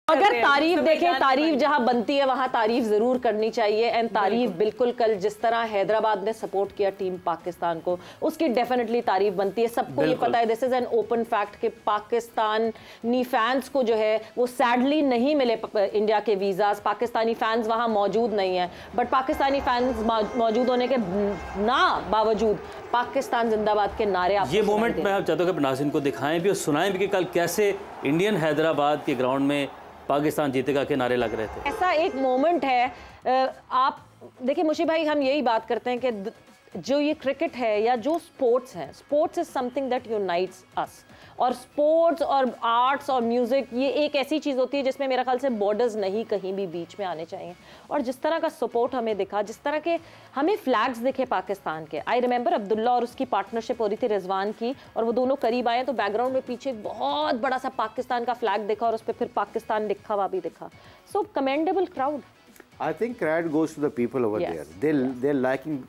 अगर तारीफ देखें, तारीफ जहां बनती है वहां तारीफ जरूर करनी चाहिए। एंड तारीफ बिल्कुल कल जिस तरह हैदराबाद ने सपोर्ट किया टीम पाकिस्तान को, उसकी डेफिनेटली तारीफ बनती है। सबको ये पता है, this is an open fact कि पाकिस्तानी फैंस को जो है वो सैडली नहीं मिले इंडिया के वीजास। पाकिस्तानी फैंस वहां मौजूद नहीं है, बट पाकिस्तानी फैंस मौजूद होने के ना बावजूद पाकिस्तान जिंदाबाद के नारे आप ये मोमेंट मैं चाहता हूँ कि नाज़रीन को दिखाएं भी और सुनाएं भी कि कल कैसे इंडियन हैदराबाद के ग्राउंड में पाकिस्तान जीतेगा के नारे लग रहे थे। ऐसा एक मोमेंट है। आप देखिए मुशी भाई, हम यही बात करते हैं कि जो ये क्रिकेट है या जो स्पोर्ट्स है, sports is something that unites us. और स्पोर्ट्स और आर्ट्स और म्यूजिक ये एक ऐसी चीज़ होती है जिसमें मेरा ख्याल से बॉर्डर्स नहीं कहीं भी बीच में आने चाहिए। और जिस तरह का सपोर्ट हमें दिखा, जिस तरह के हमें फ्लैग्स दिखे पाकिस्तान के, आई रिमेंबर अब्दुल्ला और उसकी पार्टनरशिप हो रही थी रिजवान की, और वो दोनों करीब आए तो बैकग्राउंड में पीछे बहुत बड़ा सा पाकिस्तान का फ्लैग दिखा और उस पर फिर पाकिस्तान लिखा हुआ भी दिखा। So commendable crowd. I think credit goes to the people over there. They liking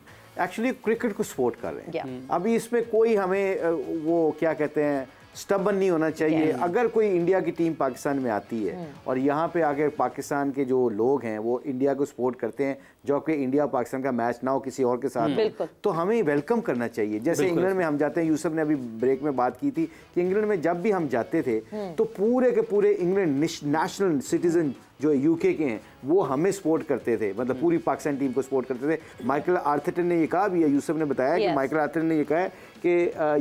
actually cricket को सपोर्ट कर रहे हैं। अभी इसमें कोई हमें वो क्या कहते हैं स्टबन नहीं होना चाहिए। अगर कोई इंडिया की टीम पाकिस्तान में आती है और यहाँ पे आके पाकिस्तान के जो लोग हैं वो इंडिया को सपोर्ट करते हैं, जो कि इंडिया पाकिस्तान का मैच ना हो किसी और के साथ, तो हमें वेलकम करना चाहिए। जैसे इंग्लैंड में हम जाते हैं, यूसुफ ने अभी ब्रेक में बात की थी कि इंग्लैंड में जब भी हम जाते थे तो पूरे के पूरे इंग्लैंड नेशनल सिटीजन जो यूके के हैं वो हमें सपोर्ट करते थे, मतलब पूरी पाकिस्तान टीम को सपोर्ट करते थे। माइकल आर्थरटन ने ये कहा भी है, यूसुफ ने बताया कि माइकल आर्थरटन ने ये कहा है कि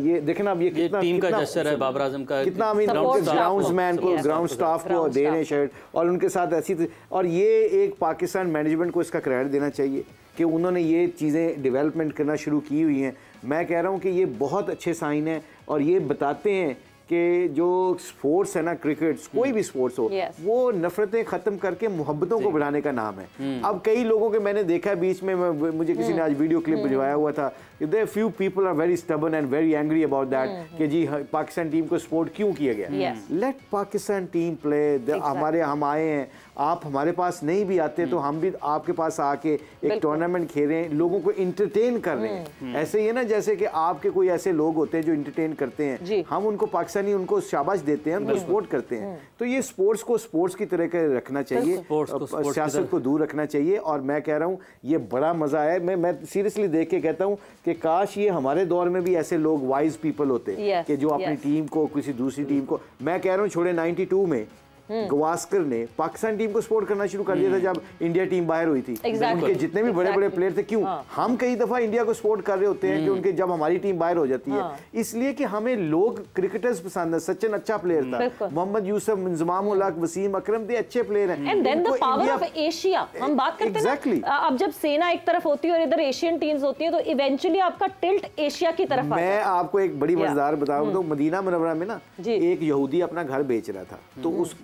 ये देखना अब ये कितना टीम का जेस्चर है, बाबर आजम का कितना ग्राउंड्समैन को, ग्राउंड स्टाफ को दे रहे हैं शर्ट, और उनके साथ ऐसी, और ये एक पाकिस्तान मैनेजमेंट को इसका क्रेडिट देना चाहिए कि उन्होंने ये चीज़ें डेवलपमेंट करना शुरू की हुई हैं। मैं कह रहा हूँ कि ये बहुत अच्छे साइन है और ये बताते हैं कि जो स्पोर्ट्स है ना, क्रिकेट कोई भी स्पोर्ट्स हो, वो नफरतें खत्म करके मोहब्बतों को बढ़ाने का नाम है। अब कई लोगों के मैंने देखा बीच में, मुझे किसी ने आज वीडियो क्लिप भिजवाया हुआ था, there few people are very stubborn and very angry about that कि जी पाकिस्तान टीम को सपोर्ट क्यों किया गया। Let Pakistan team play. हमारे हम आए हैं, आप हमारे पास नहीं भी आते तो हम भी आपके पास आके एक टूर्नामेंट खेल रहे हैं, लोगों को इंटरटेन कर रहे हैं। ऐसे ही है ना, जैसे कि आपके कोई ऐसे लोग होते हैं जो इंटरटेन करते हैं, हम उनको पाकिस्तानी उनको शाबाश देते हैं, उनको सपोर्ट करते हैं। तो ये स्पोर्ट्स को स्पोर्ट्स की तरह का रखना चाहिए, सियासत को दूर रखना चाहिए। और मैं कह रहा हूँ ये बड़ा मजा है। मैं सीरियसली देख के कहता हूँ कि काश ये हमारे दौर में भी ऐसे लोग वाइज पीपल होते कि जो अपनी टीम को, किसी दूसरी टीम को, मैं कह रहा हूँ छोड़े 92 में गवास्कर ने पाकिस्तान टीम को सपोर्ट करना शुरू कर दिया था जब इंडिया टीम बाहर हुई थी। उनके जितने भी बड़े बड़े प्लेयर थे, क्यों हम कई दफा इंडिया को सपोर्ट कर रहे होते हैं कि उनके जब हमारी टीम बाहर हो जाती है, इसलिए कि हमें लोग क्रिकेटर्स पसंद है। सचिन अच्छा प्लेयर था, मोहम्मद यूसुफ, इंजमामुल हक, वसीम अकरम थे अच्छे प्लेयर हैं। And then the power of Asia, हम बात करते हैं ना, अब जब सेना एक तरफ होती है और इधर एशियन टीम्स होती है तो इवेंचुअली आपका टिल्ट एशिया की तरफ आता है। मैं आपको एक बड़ी मजेदार बताऊं तो मदीना मुनव्वरा में ना एक यहूदी अपना घर बेच रहा था, तो उस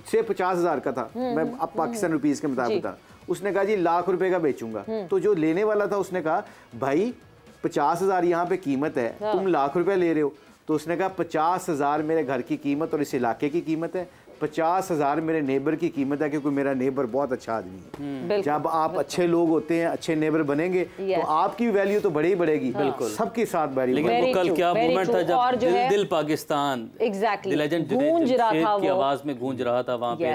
से 50,000 का था, मैं अब पाकिस्तान रुपीस के मुताबिक था। उसने कहा जी लाख रुपए का बेचूंगा। तो जो लेने वाला था उसने कहा भाई 50,000 यहाँ पे कीमत है, तुम लाख रुपए ले रहे हो। तो उसने कहा 50,000 मेरे घर की कीमत और इस इलाके की कीमत है, 50,000 मेरे नेबर की कीमत है, क्योंकि मेरा नेबर बहुत अच्छा आदमी है। जब आप अच्छे लोग होते हैं, अच्छे नेबर बनेंगे तो आपकी वैल्यू तो बढ़ी बढ़ेगी, बिल्कुल सबके साथ बढ़ी। लेकिन वो कल क्या मोमेंट था जब दिल पाकिस्तान लेजेंड गूंज रहा था, की आवाज में गूंज रहा था वहां पे,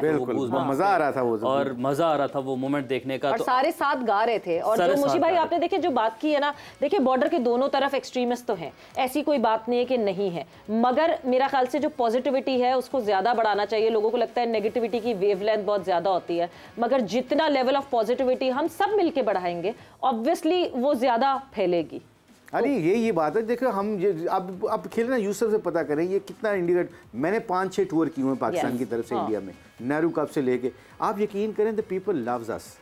मजा आ रहा था वो, और मजा आ रहा था वो मोमेंट देखने का, और सारे साथ गा रहे थे। और जो मुशी भाई आपने देखे जो बात की है ना, देखिए बॉर्डर के दोनों तरफ एक्सट्रीमिस्ट तो हैं, ऐसी कोई बात नहीं है कि नहीं है, मगर मेरा ख्याल से जो पॉजिटिविटी है उसको ज्यादा बढ़ाना चाहिए। लोगों को लगता है नेगेटिविटी की वेवलेंथ बहुत ज्यादा होती है, मगर जितना लेवल ऑफ पॉजिटिविटी हम सब मिलके बढ़ाएंगे ऑब्वियसली वो ज्यादा फैलेगी। अरे ये बात है। देखो हम अब खेलना यूसुफ से पता करें ये कितना इंडिया, मैंने 5-6 टूर किए हुए पाकिस्तान की तरफ से इंडिया में, नेहरू कप से लेके, आप यकीन करें द पीपल लव्स अस।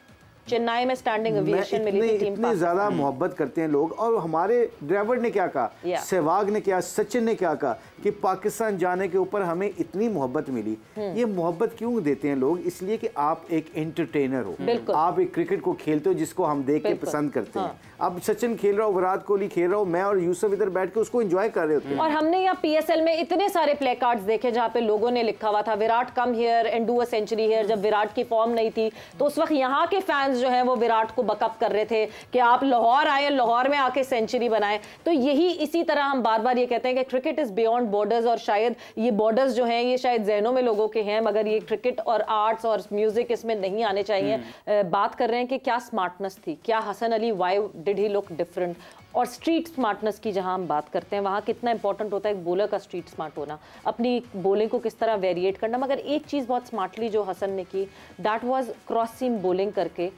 चेन्नई में स्टैंडिंग ओवेशन मिली थी टीम, इतने ज्यादा मोहब्बत करते हैं लोग। और हमारे ड्राइवर ने क्या कहा, सहवाग ने क्या, सचिन ने क्या कहा कि पाकिस्तान जाने के ऊपर हमें इतनी मोहब्बत मिली। ये मोहब्बत क्यों देते हैं लोग, इसलिए कि आप एक एंटरटेनर हो, आप एक क्रिकेट को खेलते हो जिसको हम देख के पसंद करते हैं। अब सचिन खेल रहा हो, विराट कोहली खेल रहा हो, मैं और यूसुफ इधर बैठ के उसको एंजॉय कर रहे होते हैं। और हमने यहाँ PSL में इतने सारे प्ले कार्ड्स देखे जहाँ पे लोगों ने लिखा हुआ था Virat come here and do a century here. जब विराट की फॉर्म नहीं थी तो उस वक्त यहाँ के फैंस जो है वो विराट को बकअप कर रहे थे कि आप लाहौर आए, लाहौर में आके सेंचुरी बनाए। तो यही इसी तरह हम बार बार ये कहते हैं कि क्रिकेट इज बियॉन्ड बॉर्डर्स, और शायद ये बॉर्डर्स जो हैं ये शायद जहनों में लोगों के हैं, मगर ये क्रिकेट और आर्ट्स और म्यूजिक इसमें नहीं आने चाहिए। बात कर रहे हैं कि क्या स्मार्टनेस थी, क्या Hasan Ali why did he look different, और स्ट्रीट स्मार्टनेस की जहां हम बात करते हैं वहां कितना इंपॉर्टेंट होता है एक बॉलर का स्ट्रीट स्मार्ट होना, अपनी बॉलिंग को किस तरह वेरिएट करना। मगर एक चीज़ बहुत स्मार्टली जो हसन ने की, that was cross seam bowling करके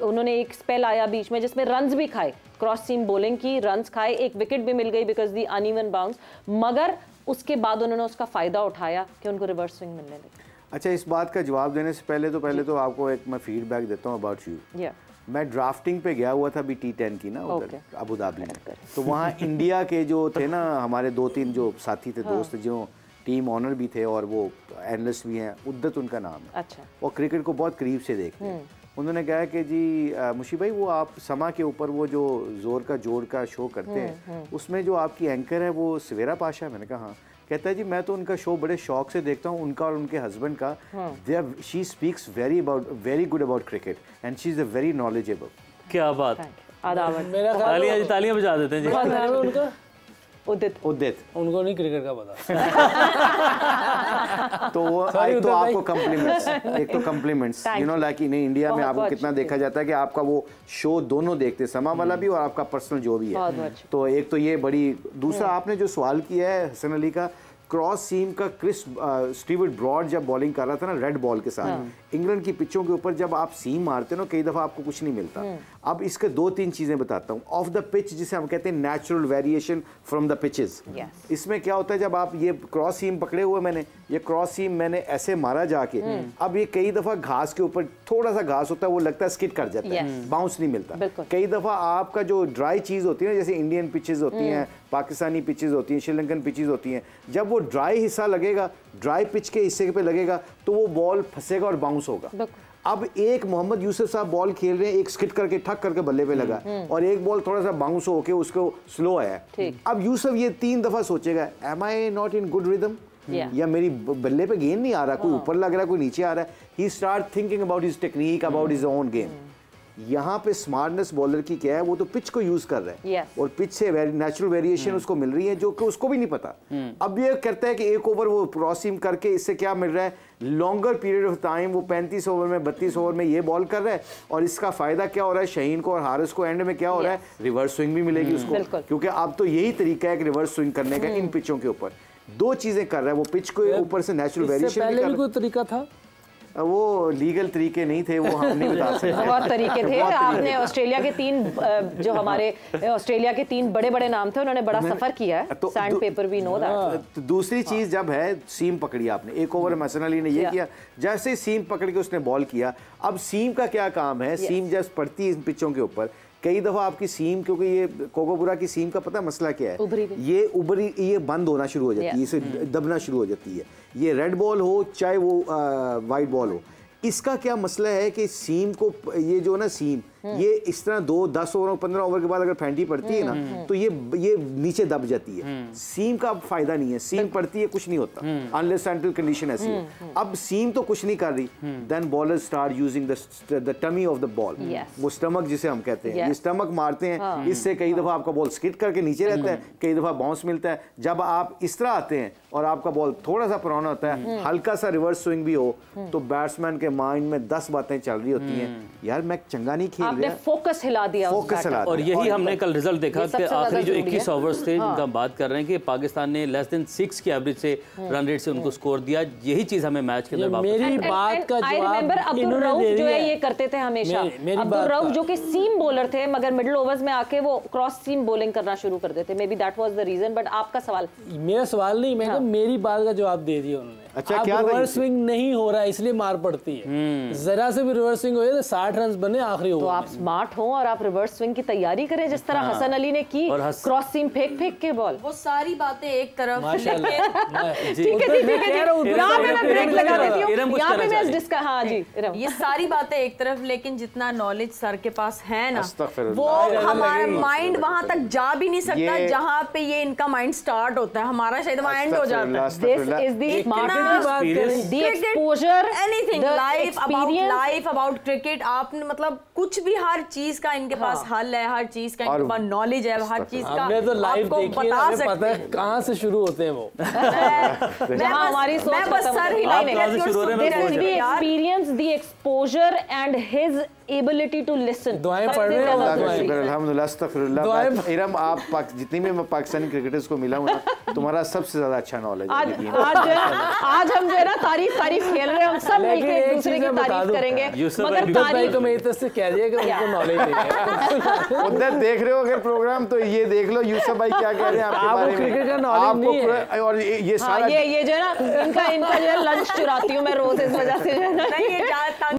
उन्होंने एक स्पेल आया बीच में जिसमें रन्स भी खाए, क्रॉस सीम बॉलिंग की, रन्स खाए, एक विकेट भी मिल गई बिकॉज दी अनइवन बाउंस, मगर उसके बाद उन्होंने उसका फ़ायदा उठाया कि उनको रिवर्स स्विंग मिलने लगी। अच्छा, इस बात का जवाब देने से पहले तो आपको एक मैं फीडबैक देता हूँ अबाउट यू। मैं ड्राफ्टिंग पे गया हुआ था अभी T10 की ना उधर अबू धाबी में, तो वहाँ इंडिया के जो थे ना हमारे 2-3 जो साथी थे, दोस्त, जो टीम ऑनर भी थे और वो एनालिस्ट भी हैं, उद्दत उनका नाम है। अच्छा। और क्रिकेट को बहुत करीब से देखते हैं। उन्होंने कहा कि जी मुशी भाई, वो आप समा के ऊपर वो जो जोर का जोड़ का शो करते हैं उसमें जो आपकी एंकर है वो सवेरा पाशा है। मैंने कहा हाँ। कहता है जी मैं तो उनका शो बड़े शौक से देखता हूँ, उनका और उनके हस्बैंड का। She speaks very good about cricket and she is a very knowledgeable. क्या बात, तालियां बजा देते हैं जी। उनका उदित, उनको नहीं क्रिकेट का पता। तो वो एक तो आपको compliments you know like in India में आपको कितना देखा जाता है कि आपका वो शो दोनों देखते हैं, समा वाला भी और आपका पर्सनल जो भी है। तो एक तो ये बड़ी, दूसरा आपने जो सवाल किया है हसन अली का, क्रॉस सीम का क्रिस स्टीवर्ट ब्रॉड जब बॉलिंग कर रहा था ना रेड बॉल के साथ इंग्लैंड की पिचों के ऊपर, जब आप सीम मारते हो ना कई दफ़ा आपको कुछ नहीं मिलता। अब इसके 2-3 चीज़ें बताता हूँ। ऑफ द पिच जिसे हम कहते हैं natural variation from the pitches, इसमें क्या होता है जब आप ये क्रॉस सीम पकड़े हुए, ये क्रॉस सीम मैंने ऐसे मारा जाके, अब ये कई दफ़ा घास के ऊपर थोड़ा सा घास होता है वो लगता है स्किड कर जाता है, बाउंस नहीं मिलता। कई दफ़ा आपका जो ड्राई चीज़ होती है ना, जैसे इंडियन पिचेस होती हैं, पाकिस्तानी पिचेस होती हैं, श्रीलंकन पिचेस होती हैं, जब वो ड्राई हिस्सा लगेगा, ड्राई पिच के हिस्से पे लगेगा तो वो बॉल फंसेगा और बाउंस होगा। अब एक मोहम्मद यूसुफ साहब बॉल खेल रहे हैं, एक स्किट करके ठक करके बल्ले पे लगा और एक बॉल थोड़ा सा बाउंस होके उसको स्लो आया। अब यूसुफ ये 3 दफा सोचेगा, am I not in good rhythm, या मेरी बल्ले पे गेंद नहीं आ रहा, कोई ऊपर लग रहा है, कोई नीचे आ रहा है। He start thinking about his technique, about his own game. यहाँ पे स्मार्टनेस बॉलर की क्या है, वो तो पिच को यूज कर रहा है और पिच से नेचुरल वेरिएशन उसको मिल रही है जो कि उसको भी नहीं पता। अब ये करता है कि एक ओवर वो क्रॉस सीम करके इससे क्या मिल रहा है, लॉन्गर पीरियड ऑफ टाइम, वो 35 ओवर में 32 ओवर में ये बॉल कर रहा है और इसका फायदा क्या हो रहा है शहीन को और हारिस को, एंड में क्या हो रहा है, रिवर्स स्विंग भी मिलेगी उसको, क्योंकि अब तो यही तरीका है कि रिवर्स स्विंग करने का इन पिचों के ऊपर। 2 चीजें कर रहा है वो, पिच को ऊपर से नेचुरल वेरिएशन भी कोई तरीका था, वो लीगल तरीके नहीं थे, वो हम नहीं बता सकते। बहुत तरीके थे। आपने ऑस्ट्रेलिया के 3 जो हमारे ऑस्ट्रेलिया के 3 बड़े बड़े नाम थे, उन्होंने बड़ा सफर किया है। तो सैंड पेपर भी नो दैट। दूसरी चीज जब है सीम पकड़ी आपने, एक ओवर में हसन अली ने ये किया, जैसे सीम पकड़ के उसने बॉल किया। अब सीम का क्या काम है, सीम जब पड़ती है इन पिचों के ऊपर, कई दफ़ा आपकी सीम, क्योंकि ये कोकोपुरा की सीम का पता मसला क्या है, ये उभरी, ये बंद होना शुरू हो जाती है, इसे दबना शुरू हो जाती है। ये रेड बॉल हो चाहे वो वाइट बॉल हो, इसका क्या मसला है कि सीम को, ये जो ना सीम, ये इस तरह 2-10 ओवर 15 ओवर के बाद अगर फैंटी पड़ती है ना तो ये नीचे दब जाती है। सीम का अब फायदा नहीं है, सीम पड़ती है कुछ नहीं होता अनलेस एंटिल कंडीशन ऐसी है। अब सीम तो कुछ नहीं कर रही, then bowler start using the tummy of the ball, वो स्टमक जिसे हम कहते हैं, ये स्टमक मारते हैं, इससे कई दफा आपका बॉल स्किड करके नीचे रहता है, कई दफा बाउंस मिलता है। जब आप इस तरह आते हैं और आपका बॉल थोड़ा सा पुराना होता है, हल्का सा रिवर्स स्विंग भी हो, तो बैट्समैन के माइंड में 10 बातें चल रही होती हैं, यार मैं चंगा नहीं खेल आपने फोकस हिला दिया, फोकस हिला दिया। और यही हमने कल रिजल्ट देखा कि आखिरी जो 21 ओवर्स थे जिनका बात कर रहे हैं कि पाकिस्तान ने लेस देन 6 की एवरेज से रन रेट से उनको स्कोर दिया। यही चीज हमें मैच के अंदर मेरी बात का जवाब अब्दुल रऊफ जो है ये करते थे हमेशा। अब्दुल रऊफ जो कि सीम बॉलर थे, मगर मिडिल ओवर्स में आके वो क्रॉस सीम बॉलिंग करना शुरू कर देते, maybe that was the reason. But आपका सवाल, मेरा सवाल नहीं, मैं मेरी बात का जवाब दे दिया उन्होंने। अच्छा, क्या रिवर्स स्विंग नहीं हो रहा है इसलिए मार पड़ती है, जरा से भी रिवर्स स्विंग हो तो 60 रन बने आखिरी ओवर। तो आप स्मार्ट हो और आप रिवर्स स्विंग की तैयारी करें जिस तरह हसन अली ने की, क्रॉस सीम फेंक फेंक के बॉल। वो सारी बातें एक तरफ, ये सारी बातें एक तरफ, लेकिन जितना नॉलेज सर के पास है ना, वो हमारा माइंड वहां तक जा भी नहीं सकता जहां पे ये इनका माइंड स्टार्ट होता है, हमारा शायद वहां एंड हो जाता है। This is the smartness, the exposure, anything, life, life about cricket, आपने मतलब कुछ भी हर चीज का इनके पास हल है, हर चीज का इनके पास नॉलेज है, हर चीज का हमने तो लाइव आपको देखी है, बता हमें सकते पता है कहाँ से शुरू होते हैं वो। हमारी सोच मैं बस सर हिलाने कहाँ से शुरू हो रहे हैं, This is the experience, the exposure and his ability to listen. दुआएं पढ़ रहे हैं, अल्हम्दुलिल्लाह, अस्तगफिरुल्लाह। इरम, आप जितनी भी मैं पाकिस्तानी क्रिकेटर्स को मिला हूँ ना, तुम्हारा सबसे ज्यादा अच्छा नॉलेज है। आज हम जो है ना तारीफ खेल रहे हैं, हम सब मिलकर एक दूसरे की तारीफ करेंगे, मगर तारीफ को मेरी तरफ से कह दिया कि उनको नॉलेज नहीं है। उधर देख रहे हो अगर प्रोग्राम, तो ये देख लो यूसुफ भाई क्या कह रहे हैं आपके बारे में। क्रिकेट का नॉलेज नहीं है, और ये सारा ये जो है ना इनका जो है लंच चुराती हूँ मैं रोज इस वजह से जो है ना।